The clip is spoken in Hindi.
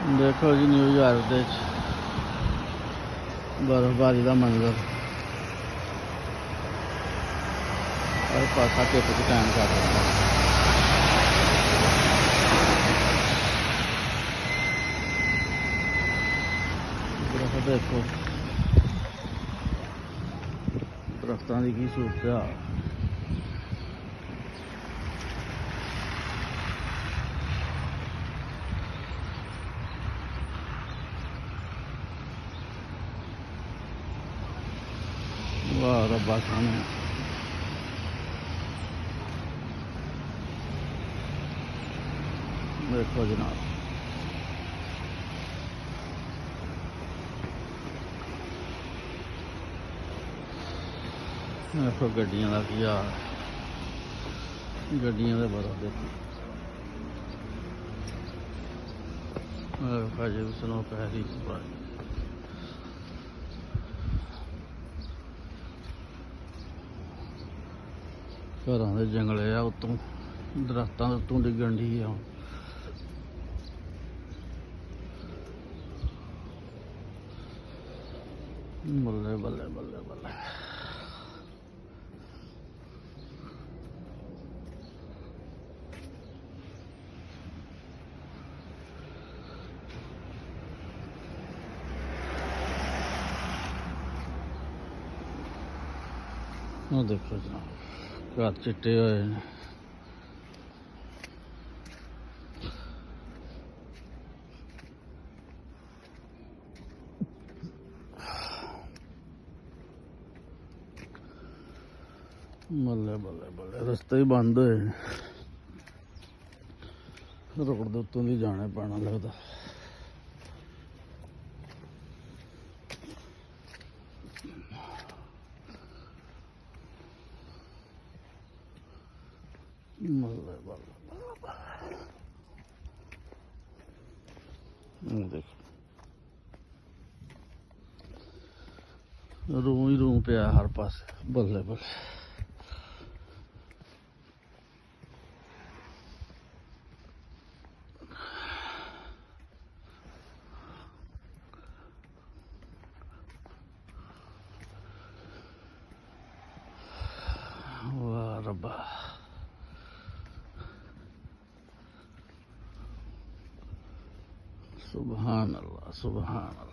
देखो जी न्यूयॉर्क दे बर्फबारी का मंजर हर पासा टिप च कैम कर सकता देखो दरख्तों की की सूरत हाल वाह रब्बा खाने देखो जनाब देखो गड्डियां का की हाल गड्डियां का बड़ा देखो अजे भी स्नो पै रही घर के जंगले आ उत्तों दरख्तों के उत्तों डिगन डी आ बल्ले बल्ले बल्ले बल्ले देखो जनाब घर चिट्टे होए ने बल्ले बल्ले बल्ले रस्ते ही बंद होए ने रोड दे उत्तों दी जाने पैना लगदा बल्ले बल्ले बल्ले देखो रूम ही रूम पे हर पास बल्ले बल्ले वाह रब्बा सुभान अल्लाह सुभान अल्लाह।